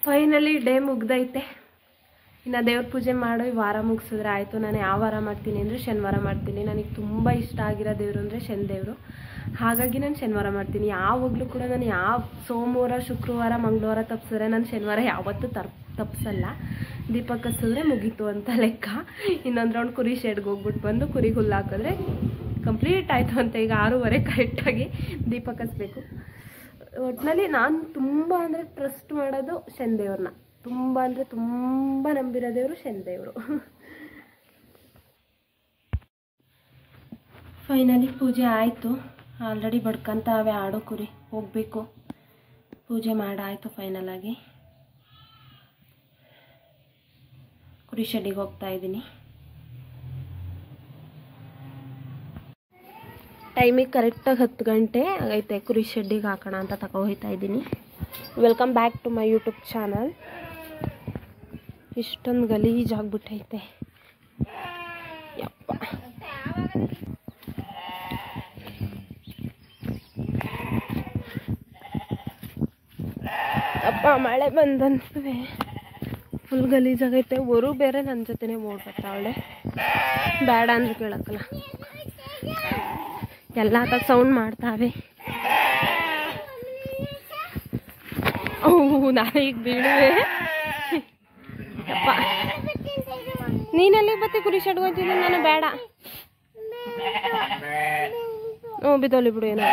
Finally day ಮುಗ್ದೈತೆ. ಇನ್ನು ದೇವ್ರ ಪೂಜೆ ಮಾಡೋ ಈ ವಾರ ಮುಗಿಸಿದ್ರೆ ಆಯಿತು. ನಾನು ಯಾವ ವಾರ ಮಾಡ್ತೀನಿ ಅಂದರೆ ಶನಿವಾರ ಮಾಡ್ತೀನಿ. ನನಗೆ ತುಂಬ ಇಷ್ಟ ಆಗಿರೋ ದೇವರು ಅಂದರೆ ಶನಿ ದೇವರು. ಹಾಗಾಗಿ ನಾನು ಶನಿವಾರ ಮಾಡ್ತೀನಿ. ಯಾವಾಗಲೂ ಕೂಡ ನಾನು ಯಾವ ಸೋಮವಾರ, ಶುಕ್ರವಾರ, ಮಂಗಳವಾರ ತಪ್ಪಿಸಿದ್ರೆ ನಾನು ಶನಿವಾರ ಯಾವತ್ತೂ ತಪ್ಪಿಸಲ್ಲ. ದೀಪ ಕಸಿದ್ರೆ ಮುಗೀತು ಅಂತ ಲೆಕ್ಕ. ಇನ್ನೊಂದು ರೌಂಡ್ ಕುರಿ ಶೆಡ್ಗೆ ಹೋಗ್ಬಿಟ್ಟು ಬಂದು ಕುರಿಗೆ ಹುಲ್ಲು ಹಾಕಿದ್ರೆ ಕಂಪ್ಲೀಟ್ ಆಯಿತು ಅಂತ. ಈಗ 6:15 ಕರೆಕ್ಟಾಗಿ ದೀಪ ಕಸಬೇಕು. ಒಟ್ಟಿನಲ್ಲಿ ನಾನು ತುಂಬ ಅಂದರೆ ಟ್ರಸ್ಟ್ ಮಾಡೋದು ಶನಿ ದೇವ್ರನ್ನ. ತುಂಬ ಅಂದರೆ ತುಂಬ ನಂಬಿರೋ ದೇವರು ಶನಿ ದೇವರು. ಫೈನಲಿ ಪೂಜೆ ಆಯಿತು. ಆಲ್ರೆಡಿ ಬಡ್ಕೊಂತಾವೆ ಆಡೋ ಕುರಿ. ಹೋಗಬೇಕು, ಪೂಜೆ ಮಾಡಾಯಿತು ಫೈನಲ್ ಆಗಿ. ಕುರಿ ಶೆಡ್ಡಿಗೆ ಹೋಗ್ತಾ ಇದ್ದೀನಿ. ಟೈಮಿಗೆ ಕರೆಕ್ಟಾಗಿ 10 ಗಂಟೆ ಆಗೈತೆ. ಕುರಿ ಶೆಡ್ಡಿಗೆ ಹಾಕೋಣ ಅಂತ ಹೋಗ್ತಾ ಇದ್ದೀನಿ. Welcome back to my YouTube channel. ಇಷ್ಟೊಂದು ಗಲೀಜಾಗ್ಬಿಟ್ಟೈತೆ ಯಪ್ಪ. ಅಪ್ಪ ಮಳೆ ಬಂದಂತವೇ ಫುಲ್ ಗಲೀಜಾಗೈತೆ. ಒರು ಬೇರೆ ನನ್ನ ಜೊತೆನೇ ಓಡ್ಬರ್ತಾವಳೆ. ಬೇಡ ಅಂದ್ರೆ ಕೇಳಕ್ಕಲ್ಲ. ಎಲ್ಲ ಆತ ಸೌಂಡ್ ಮಾಡ್ತಾವೆ. ನಾನು ಈಗ ಬೀಳುವೆ. ಅಪ್ಪ ನೀನಲ್ಲಿ ಬತ್ತೆ ಕುರಿ ಶೆಡ್ಗೆ ಹೋಗ್ತಿದ್ದೆ ನಾನು. ಬೇಡ ಬಿದ್ದೋಲಿ ಬಿಡು. ಏನೋ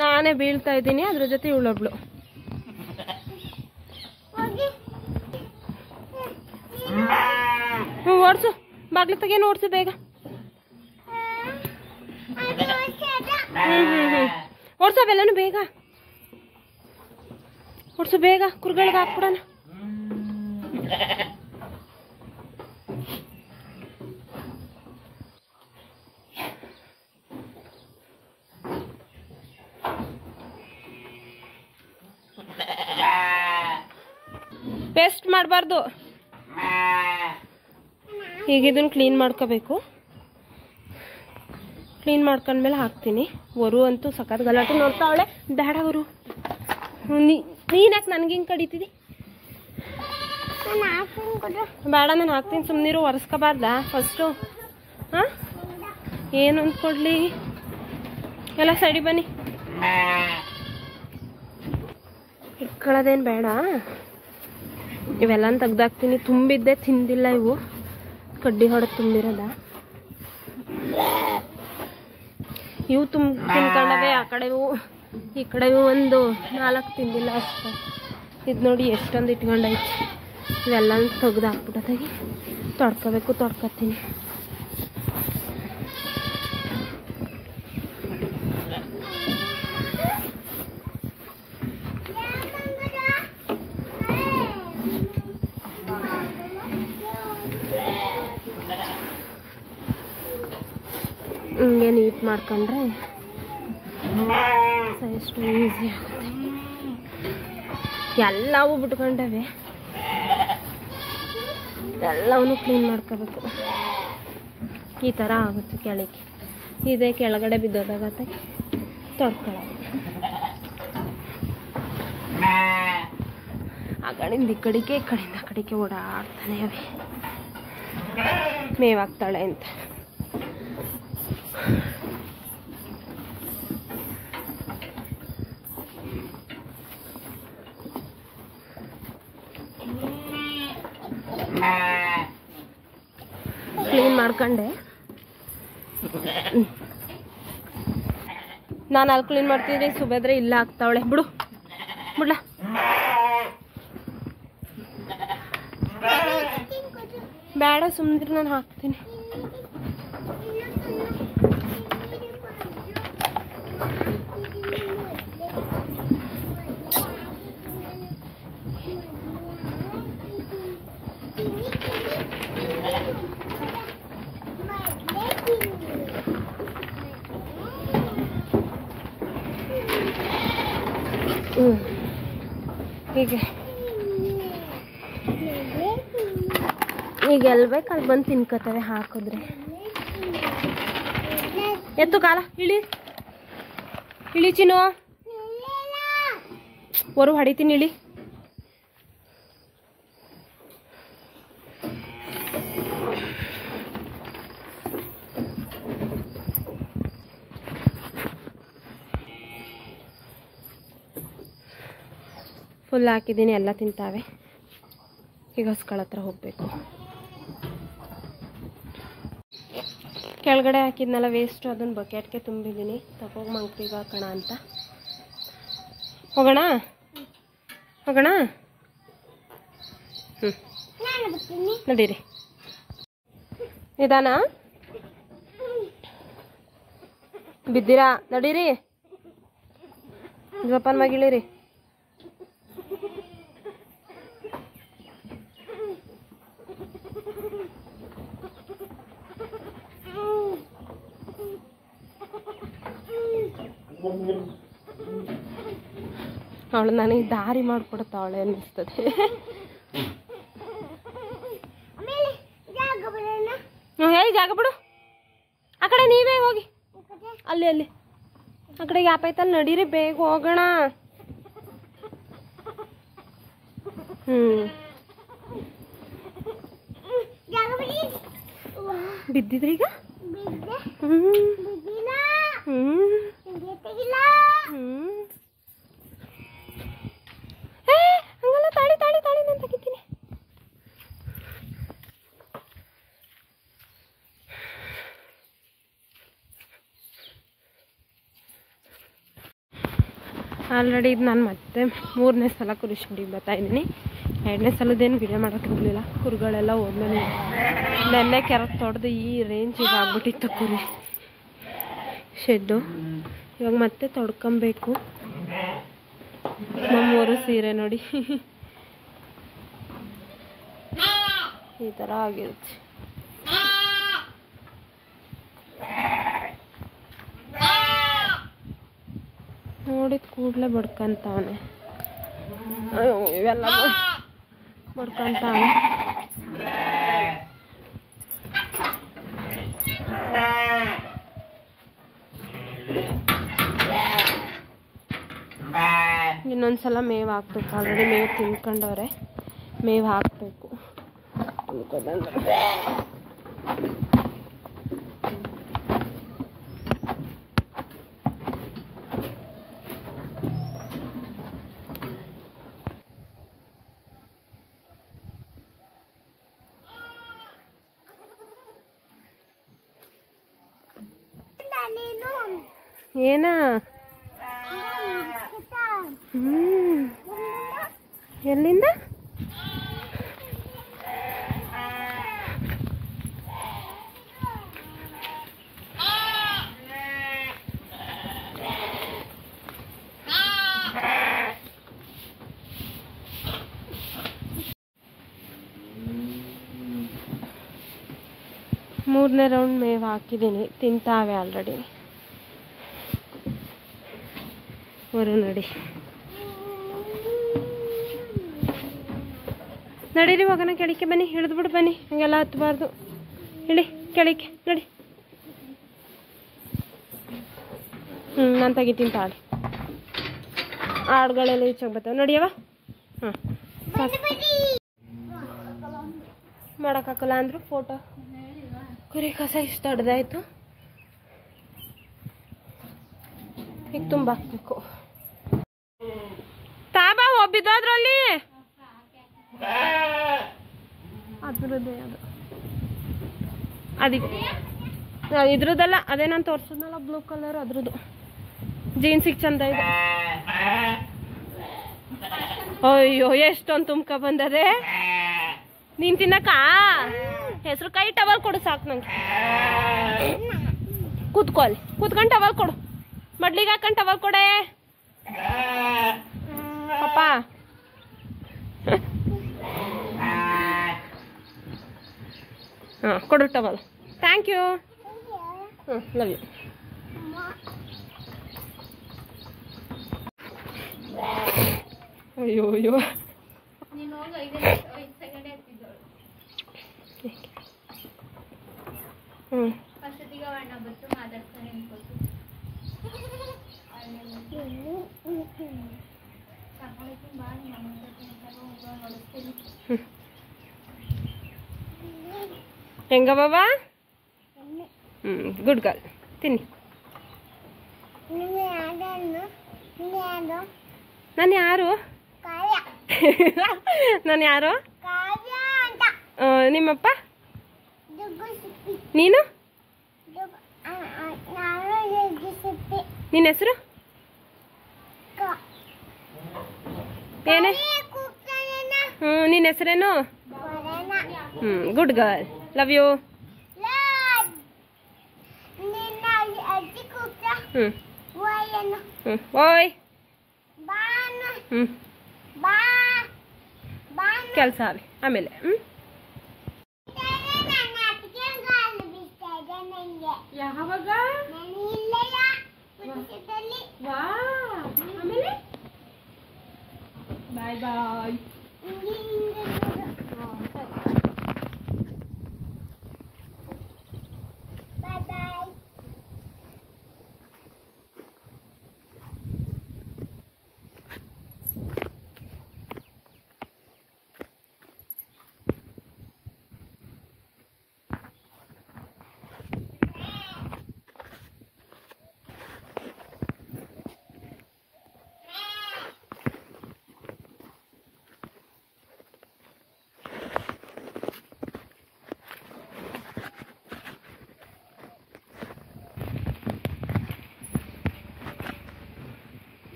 ನಾನೇ ಬೀಳ್ತಾ ಇದ್ದೀನಿ, ಅದ್ರ ಜೊತೆ ಇವಳೊಬ್ಳು. ಓಡಿಸು, ಬಾಗ್ಲು ತೆಗೇನು, ಓಡಿಸು ಬೇಗ. ಓಡಿಸೋವೆಲ್ಲನು ಬೇಗ ಓಡಿಸು, ಬೇಗ ಕುರ್ಗಳಿಗೆ ಹಾಕ್ಬಿಡೋಣ. ಪೇಸ್ಟ್ ಮಾಡಬಾರ್ದು. ಈಗ ಇದನ್ನು ಕ್ಲೀನ್ ಮಾಡ್ಕೋಬೇಕು. ಕ್ಲೀನ್ ಮಾಡ್ಕೊಂಡ್ಮೇಲೆ ಹಾಕ್ತೀನಿ. ವರು ಅಂತೂ ಸಖತ್ ಗಲಾಟೆ ನೋಡ್ತಾವಳೆ. ಬೇಡ ವರು, ನೀನ್ಯಾಕೆ ನನಗೆ ಹಿಂಗೆ ಕಡಿತಿದ್ದಿ? ಬೇಡ, ನಾನು ಹಾಕ್ತೀನಿ, ಸುಮ್ಮನಿರು. ಒರೆಸ್ಕೋಬಾರ್ದಾ ಫಸ್ಟು? ಹಾಂ, ಏನು ಅಂದ್ಕೊಡ್ಲಿ? ಎಲ್ಲ ಸೈಡಿ ಬನ್ನಿ. ಇಟ್ಕೊಳ್ಳೋದೇನು ಬೇಡ. ಇವೆಲ್ಲ ತೆಗ್ದಾಕ್ತೀನಿ. ತುಂಬಿದ್ದೆ, ತಿಂದಿಲ್ಲ ಇವು. ಕಡ್ಡಿ ಹೊಡೆದು ತುಂಬಿರೋದ ಇವು. ತಿನ್ಕೊಂಡವೆ. ಆ ಕಡೆವು ಈ ಕಡೆವು ಒಂದು 4 ತಿಂದಿಲ್ಲ ಅಷ್ಟೇ. ಇದು ನೋಡಿ ಎಷ್ಟೊಂದು ಇಟ್ಕೊಂಡೈತಿ. ಇವೆಲ್ಲ ತೆಗ್ದು ಹಾಕ್ಬಿಟ್ಟದಾಗಿ ತೊಡ್ಕೋಬೇಕು. ತೊಡ್ಕೊತೀನಿ. ಹಿಂಗೆ ನೀಟ್ ಮಾಡ್ಕೊಂಡ್ರೆ ಎಷ್ಟು ಈಸಿ ಆಗುತ್ತೆ. ಎಲ್ಲವೂ ಬಿಟ್ಕೊಂಡವೆ. ಎಲ್ಲವನ್ನೂ ಕ್ಲೀನ್ ಮಾಡ್ಕೋಬೇಕು. ಈ ಥರ ಆಗುತ್ತೆ ಕೆಳಗೆ. ಇದೇ ಕೆಳಗಡೆ ಬಿದ್ದೋದಾಗತ್ತೆ. ತೊಡ್ಕೊಳ್ಳೋದು. ಆ ಕಡೆಯಿಂದ ಈ ಕಡೆಗೆ, ಈ ಕಡೆಯಿಂದ ಆ ಕಡೆಗೆ ಓಡಾಡ್ತಾನೆ ಅವೆ. ಮೇವಾಗ್ತಾಳೆ ಅಂತ. ಕ್ಲೀನ್ ಮಾಡ್ಕೊಂಡೆ. ನಾನು ಅಲ್ಲಿ ಕ್ಲೀನ್ ಮಾಡ್ತಿದ್ರೆ ಸುಬೇದ್ರೆ ಇಲ್ಲ ಆಗ್ತಾವಳೆ. ಬಿಡು, ಬಿಡ್ಲ. ಬೇಡ ಸುಮ್ಮನೆ, ನಾನು ಹಾಕ್ತೀನಿ. ಹೀಗೆ ಈಗ ಎಲ್ಲಿ ಬೇಕು ಅಲ್ಲಿ ಬಂದು ತಿನ್ಕೋತವೆ ಹಾಕಿದ್ರೆ. ಎತ್ತು ಕಾಲ ಇಳಿ ಇಳಿ ಚಿನ್ನು, ಹೊರ ಹೊಡಿತೀನಿ ಇಳಿ. ಫುಲ್ ಹಾಕಿದ್ದೀನಿ, ಎಲ್ಲ ತಿಂತಾವೆ. ಈಗ ಹಸ್ಗಳ ಹತ್ರ ಹೋಗಬೇಕು. ಕೆಳಗಡೆ ಹಾಕಿದ್ನೆಲ್ಲ ವೇಸ್ಟು, ಅದನ್ನು ಬಕೆಟ್ಗೆ ತುಂಬಿದ್ದೀನಿ. ತಗೋಗಿ ಮಂಕ್ರಿಗೆ ಹಾಕೋಣ ಅಂತ. ಹೋಗೋಣ ಹೋಗೋಣ. ನಡೀರಿ, ನಿಧಾನ ಬಿದ್ದೀರಾ, ನಡೀರಿ. ಜೋಪಾನ ಮಗಿಳಿರಿ. ಅವಳು ನನಗೆ ದಾರಿ ಮಾಡಿಕೊಡ್ತಾವಳೆ ಅನ್ನಿಸ್ತದೆ. ಹೇಳಿ ಜಾಗ ಬಿಡು. ಆ ಕಡೆ ನೀವೇ ಹೋಗಿ, ಅಲ್ಲಿ ಅಲ್ಲಿ ಆ ಕಡೆ ಗ್ಯಾಪ್ ಐತಲ್ಲ, ನಡೀರಿ ಬೇಗ ಹೋಗೋಣ. ಬಿದ್ದಿದ್ರೀಗ? ಹಂಗಲ್ಲ, ತಾಳಿ ತಾಳಿ ತಾಳಿ ನಾನು ತೆಗಿತೀನಿ. ಆಲ್ರೆಡಿ ಇದು ನಾನು ಮತ್ತೆ 3ನೇ ಸಲ ಕುರಿ ಶೆಡ್ಡಿಗೆ ಬರ್ತಾಯಿದ್ದೀನಿ. 2ನೇ ಸಲದೇನು ವಿಡಿಯೋ ಮಾಡೋಕ್ಕೆ ಹೋಗಲಿಲ್ಲ, ಕುರಿಗಳೆಲ್ಲ ಹೋದ್ಮೇಲೆ ನೆನ್ನೆ ಕೆರಕ್ಕೆ ತೊಡೆದು ಈ ರೇಂಜಿಗೆ ಆಗ್ಬಿಟ್ಟಿತ್ತು ಕುರಿ ಶೆಡ್ಡು. ಇವಾಗ ಮತ್ತೆ ತೊಡ್ಕೊಬೇಕು. ನಮ್ಮೂರು ಸೀರೆ ನೋಡಿ ಈ ಥರ ಆಗಿರುತ್ತೆ. ನೋಡಿದ ಕೂಡಲೇ ಬಡ್ಕೊಂತಾವನೆ. ಇವೆಲ್ಲ ಬಡ್ಕೊಂತಾವನೆ. ಇನ್ನೊಂದ್ಸಲ ಮೇವು ಹಾಕ್ಬೇಕು. ಆಲ್ರೆಡಿ ಮೇವು ತಿನ್ಕೊಂಡವ್ರೆ, ಮೇವು ಹಾಕಬೇಕು ಅನ್ಕೋದಂಗ. ಏನ ಎಲ್ಲಿಂದ? ಮೂರನೇ ರೌಂಡ್ ಮೇವು ಹಾಕಿದ್ದೀನಿ, ತಿಂತಾವೆ ಆಲ್ರೆಡಿ. ಬರು ನಡಿ, ನಡೀರಿ ಹೋಗೋಣ. ಕೆಳಕ್ಕೆ ಬನ್ನಿ, ಹಿಡಿದ್ಬಿಡು ಬನ್ನಿ, ಹಂಗೆಲ್ಲ ಹತ್ತಬಾರ್ದು. ಇಳಿ ಕೆಳಕ್ಕೆ ನಡಿ. ನಾನು ತೆಗಿತೀನಿ ತಾಳಿ. ಆಡುಗಳೆಲ್ಲ ಈಚೆಗೆ ಬರ್ತಾವೆ ನಡಿಯವ. ಹಾಂ ಮಾಡೋಕ್ಕಾಗಲ್ಲ ಅಂದರು ಫೋಟೋ. ಕುರಿ ಕಸ ಇಷ್ಟು ದೊಡ್ಡದಾಯಿತು, ಈಗ ತುಂಬ ಹಾಕ್ಬೇಕು. ತಾಬಾ ಒಬ್ಬಿದ್ದೋದ್ರಲ್ಲಿ ಅದ್ರದ್ದೇ ಅದು ಅದಕ್ಕೆ ಇದ್ರದ್ದಲ್ಲ, ಅದೇ ನಾನು ತೋರಿಸಿದ್ನಲ್ಲ ಬ್ಲೂ ಕಲರ್, ಅದ್ರದ್ದು ಜೀನ್ಸಿಗೆ ಚಂದ ಇದೆ. ಅಯ್ಯೋ ಎಷ್ಟೊಂದು ತುಂಬ್ಕ ಬಂದದೆ. ನೀನ್ ತಿನ್ನಕ ಹೆಸರು ಕೈ ಟವಲ್ ಕೊಡು ಸಾಕು ನಂಗೆ. ಕೂತ್ಕೊಳ್ಳಿ, ಕೂತ್ಕೊಂಡು ಟವಲ್ ಕೊಡು. ಮಡ್ಲಿಗೆ ಹಾಕೊಂಡು ಟವಲ್ ಕೊಡೆ ಪಾಪ. ಹಾಂ ಕೊಡು towel. Thank you. Love you. ಅಯ್ಯೋ ಅಯ್ಯೋ ಹೆಂಗ ಬಾಬಾ ಗುಡ್ ಗರ್ಲ್ ತಿನ್ನಿ ನಾನು ಯಾರು ನಾನು ಯಾರು ನಿಮ್ಮಪ್ಪ ನೀನು ನಿನ್ನ ಹೆಸರು ಏನೇ ನಿನ್ನ ಹೆಸರೇನು ಗುಡ್ ಗರ್ಲ್ ಲವ್ ಯು ಓಯ್ ಕೆಲಸ ಆಮೇಲೆ ಯಾವಾಗ ಆಮೇಲೆ ಬಾಯ್ ಬಾಯ್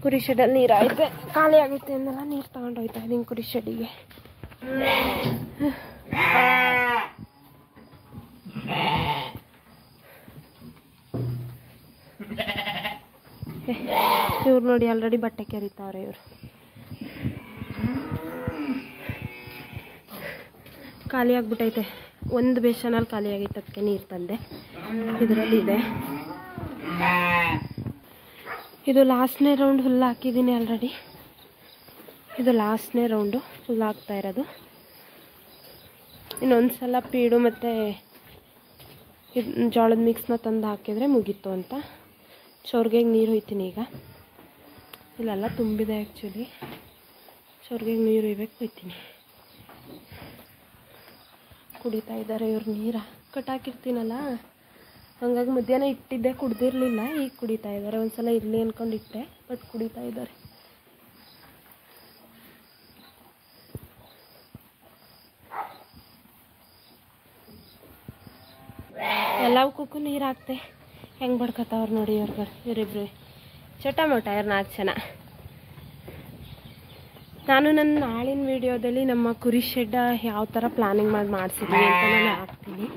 ಕುರಿ ಶೆಡ್ಡಲ್ಲಿ ನೀರು ಐತೆ ಖಾಲಿ ಆಗೈತೆ ಅಂದಲ್ಲ ನೀರು ತಗೊಂಡು ಹೋಯ್ತಾ ಇದ್ದೀನಿ ಕುರಿ ಶೆಡ್ಡಿಗೆ. ಇವ್ರು ನೋಡಿ ಆಲ್ರೆಡಿ ಬಟ್ಟೆ ಕೆರಿತಾವ್ರೆ ಇವರು. ಖಾಲಿ ಆಗ್ಬಿಟ್ಟೈತೆ, ಒಂದು ಬೇಸನಲ್ಲಿ ಖಾಲಿ ಆಗೈತೆ, ಅದಕ್ಕೆ ನೀರು ತಂದೆ. ಇದರಲ್ಲಿ ಇದೆ, ಇದು ಲಾಸ್ಟ್ನೇ ರೌಂಡ್ ಹುಲ್ಲು ಹಾಕಿದ್ದೀನಿ ಆಲ್ರೆಡಿ. ಇದು ಲಾಸ್ಟ್ನೇ ರೌಂಡು ಹುಲ್ಲು ಹಾಕ್ತಾ ಇರೋದು. ಇನ್ನೊಂದು ಸಲ ಪೀಡು ಮತ್ತು ಇದು ಜೋಳದ ಮಿಕ್ಸ್ನ ತಂದು ಹಾಕಿದರೆ ಮುಗೀತು ಅಂತ. ಚೊರ್ಗೆಗೆ ನೀರು ಹೊಯ್ತೀನಿ ಈಗ. ಇಲ್ಲೆಲ್ಲ ತುಂಬಿದೆ ಆ್ಯಕ್ಚುಲಿ, ಚೊರ್ಗೆಗೆ ನೀರು ಹೊಯ್ಬೇಕು ಹೊಯ್ತೀನಿ. ಕುಡಿತಾ ಇದ್ದಾರೆ ಇವ್ರು ನೀರು. ಕಟ್ಟಾಕಿರ್ತೀನಲ್ಲ, ಹಂಗಾಗಿ ಮಧ್ಯಾಹ್ನ ಇಟ್ಟಿದ್ದೆ, ಕುಡ್ದಿರಲಿಲ್ಲ. ಈಗ ಕುಡಿತಾ ಇದ್ದಾರೆ. ಒಂದು ಸಲ ಇರಲಿ ಅಂದ್ಕೊಂಡು ಇಟ್ಟೆ, ಬಟ್ ಕುಡಿತಾ ಇದ್ದಾರೆ. ಎಲ್ಲವಕ್ಕೂ ನೀರು ಹಾಕ್ತೆ. ಹೆಂಗೆ ಬಡ್ಕತ್ತವ್ರು ನೋಡಿ ಇವರಿಬ್ರು. ಚಟ ಮಟ ಇವ್ರು 4 ಜನ. ನಾನು ನನ್ನ ನಾಳಿನ ವೀಡಿಯೋದಲ್ಲಿ ನಮ್ಮ ಕುರಿ ಶೆಡ್ಡ ಯಾವ ಥರ ಪ್ಲಾನಿಂಗ್ ಮಾಡಿಸಿದ್ದೀನಿ ಅಂತ ನಾನು ಹಾಕ್ತೀನಿ.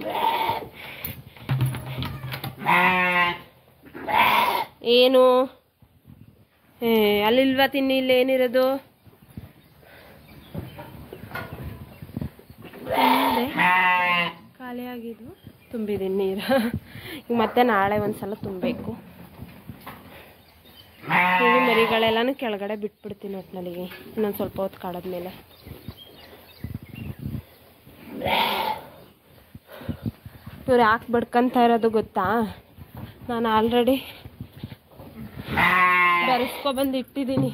ಏನು ಅಲ್ಲಿಲ್ವಾ ತಿನ್ನಿ, ಇಲ್ಲಿ ಏನಿರೋದು ಖಾಲಿ ಆಗಿದ್ದು ತುಂಬಿದ್ದೀನಿ ನೀರು. ಈಗ ಮತ್ತೆ ನಾಳೆ ಒಂದ್ಸಲ ತುಂಬಬೇಕು. ಈಗ ಮರಿಗಳೆಲ್ಲನೂ ಕೆಳಗಡೆ ಬಿಟ್ಬಿಡ್ತೀನಿ ಒಟ್ಟಿನಲ್ಲಿ. ಇನ್ನೊಂದು ಸ್ವಲ್ಪ ಹೊತ್ತು ಕಾಡದ್ಮೇಲೆ ಇವ್ರು ಯಾಕೆ ಬಡ್ಕೊಂತ ಇರೋದು ಗೊತ್ತಾ? ನಾನು ಆಲ್ರೆಡಿ ಬೆರೆಸ್ಕೊಬಂದು ಇಟ್ಟಿದ್ದೀನಿ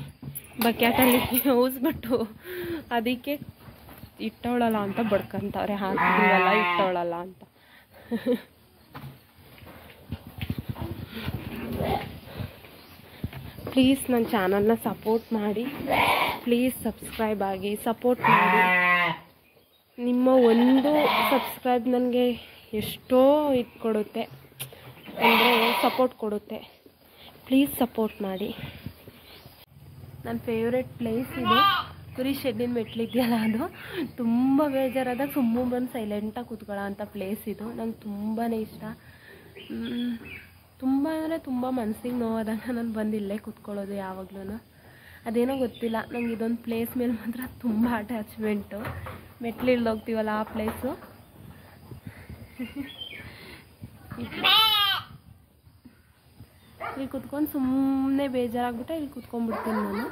ಬಕೆಟಲ್ಲಿ ಊಸ್ಬಿಟ್ಟು, ಅದಕ್ಕೆ ಇಟ್ಟವಳಲ್ಲ ಅಂತ ಬಡ್ಕೊಂತವ್ರೆ. ಹಾಕಿಲ್ವಲ್ಲ ಇಟ್ಟವಳಲ್ಲ ಅಂತ. ಪ್ಲೀಸ್ ನನ್ನ ಚಾನಲ್ನ ಸಪೋರ್ಟ್ ಮಾಡಿ, ಪ್ಲೀಸ್ ಸಬ್ಸ್ಕ್ರೈಬ್ ಆಗಿ ಸಪೋರ್ಟ್ ಮಾಡಿ. ನಿಮ್ಮ ಒಂದು ಸಬ್ಸ್ಕ್ರೈಬ್ ನನಗೆ ಎಷ್ಟೋ ಇದು ಕೊಡುತ್ತೆ, ಅಂದರೆ ಸಪೋರ್ಟ್ ಕೊಡುತ್ತೆ. ಪ್ಲೀಸ್ ಸಪೋರ್ಟ್ ಮಾಡಿ. ನನ್ನ ಫೇವ್ರೆಟ್ ಪ್ಲೇಸ್ ಇದು ಕುರಿ ಶೆಡ್ಡಿನ ಮೆಟ್ಲಿದೆಯಲ್ಲ, ಅದು ತುಂಬ ಬೇಜಾರಾದಾಗ ಸುಮ್ಮನೆ ಬಂದು ಸೈಲೆಂಟಾಗಿ ಕೂತ್ಕೊಳ್ಳೋ ಅಂಥ ಪ್ಲೇಸ್ ಇದು. ನಂಗೆ ತುಂಬಾ ಇಷ್ಟ. ತುಂಬ ಅಂದರೆ ತುಂಬ ಮನಸ್ಸಿಗೆ ನೋವಾದಾಗ ನಾನು ಬಂದು ಇಲ್ಲೇ ಕೂತ್ಕೊಳ್ಳೋದು ಯಾವಾಗ್ಲೂ. ಅದೇನೋ ಗೊತ್ತಿಲ್ಲ, ನಂಗೆ ಇದೊಂದು ಪ್ಲೇಸ್ ಮೇಲೆ ಮಾತ್ರ ತುಂಬ ಅಟ್ಯಾಚ್ಮೆಂಟು. ಮೆಟ್ಲು ಇಳ್ದೋಗ್ತೀವಲ್ಲ ಆ ಪ್ಲೇಸು. ಇಲ್ಲಿ ಕುತ್ಕೊಂಡು ಸುಮ್ಮನೆ ಬೇಜಾರಾಗ್ಬಿಟ್ಟೆ ಇಲ್ಲಿ ಕುತ್ಕೊಂಡ್ಬಿಡ್ತೀನಿ ನಾನು.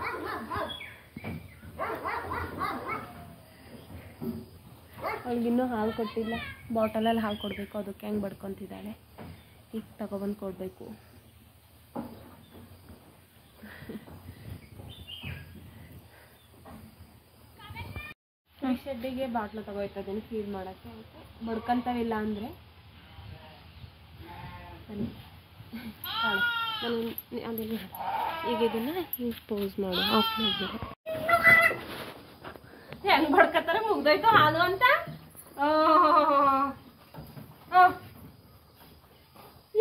ಅವಳಿಗಿನ್ನೂ ಹಾಲು ಕೊಟ್ಟಿಲ್ಲ, ಬಾಟಲಲ್ಲಿ ಹಾಲು ಕೊಡಬೇಕು, ಅದಕ್ಕೆ ಹೆಂಗೆ ಬಡ್ಕೊತಿದ್ದಾಳೆ. ಈಗ ತಗೊಬಂದು ಕೊಡಬೇಕು. ಈ ಶೆಡ್ಡಿಗೆ ಬಾಟ್ಲು ತಗೋಯ್ತಾ ಇದ್ದೀನಿ ಫೀಡ್ ಮಾಡೋಕ್ಕೆ. ಬಡ್ಕೊಂತಾವಿಲ್ಲ ಅಂದರೆ ನಾನು ಅದನ್ನು ಈಗ ಇದನ್ನು ಹಿಂಗೆ ಪೋಸ್ ಮಾಡು, ಆಫ್ ಮಾಡಿಬಿಡು. ಹೆಂಗೆ ಬಡ್ಕತ್ತಾರೆ ಮುಗ್ದೋಯ್ತು ಹಾಲು ಅಂತ.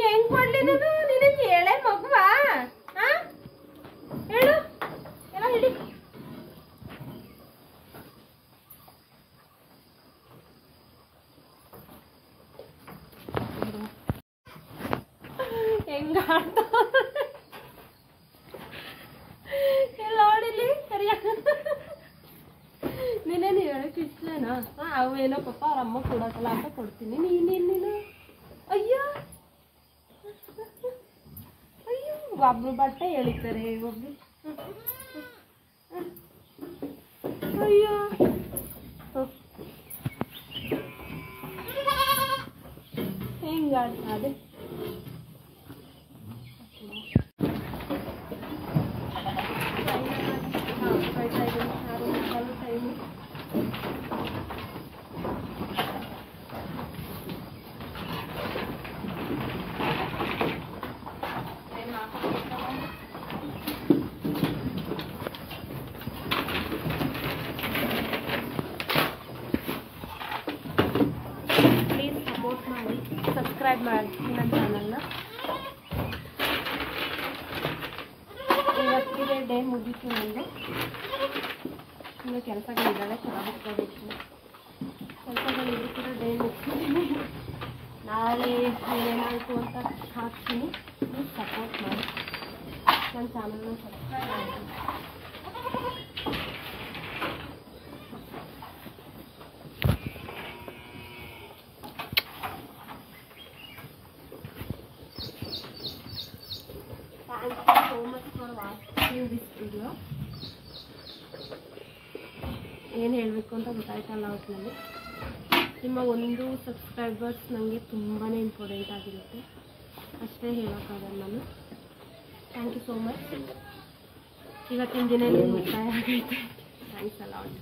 ಹೆಂಗ್ ಕೊಡ್ಲಿ ನಾನು ನಿನಗೆ ಹೇಳೇ ಮಗುವಾ? ಹೇಳು ಎಲ್ಲ ಹಿಡಿ. ಹೆಂಗ ಎಲ್ಲ ನೋಡಿಲಿ ಸರಿಯ. ನೀನೇನು ಹೇಳಕ್ಕೆ ಇಷ್ಟಲೇನಾ? ಅವೇನೋ ಪಾಪ ಅವ್ರ ಅಮ್ಮ ಕೊಡೋಕಲ್ಲ ಅಂತ ಕೊಡ್ತೀನಿ. ನೀನು ಅಯ್ಯೋ ಅಯ್ಯೋ, ಒಬ್ರು ಬಟ್ಟೆ ಎಳಿತಾರೆ, ಒಬ್ರು ಅಯ್ಯೋ ಹೆಂಗಾಡ್ತಾ ಅದೇ. ಪ್ಲೀಸ್ ಸಪೋರ್ಟ್ ಮಾಡಿ, ಸಬ್ಸ್ಕ್ರೈಬ್ ಮಾಡಿ ನನ್ನ ಚಾನಲ್ನ. ಇವತ್ತಿಗೆ ಡೇ ಮುಗೀತು ನನಗೆ. ಇನ್ನು ಕೆಲಸಗಳಿದ್ದಾವೆ, ಚೆನ್ನಾಗಿರ್ಕೋಬೇಕು. ಕೆಲಸಗಳಿದ್ರು ಕೂಡ ಡೇ ಮುಗಿಸ್ತೀನಿ. ನಾಳೆ ಏನೇನಾಯಿತು ಅಂತ ಹಾಕ್ತೀನಿ. ಪ್ಲೀಸ್ ಸಪೋರ್ಟ್ ಮಾಡಿ, ನನ್ನ ಚಾನಲ್ನ ಸಬ್ಸ್ಕ್ರೈಬ್ ಮಾಡಿ. Thank you so much for watching this video. ಏನು ಹೇಳಬೇಕು ಅಂತ ಗೊತ್ತಾಯ್ತಲ್ಲ ಒಟ್ಟಿನಲ್ಲಿ. ನಿಮ್ಮ ಒಂದು ಸಬ್ಸ್ಕ್ರೈಬರ್ಸ್ ನನಗೆ ತುಂಬಾ ಇಂಪಾರ್ಟೆಂಟ್ ಆಗಿರುತ್ತೆ, ಅಷ್ಟೇ ಹೇಳೋಕ್ಕಾಗಲ್ಲ ನಾನು. Thank you so much. ಇವತ್ತಿನ ದಿನ ಮುಕ್ತಾಯ ಆಗೈತೆ. Thanks a lot.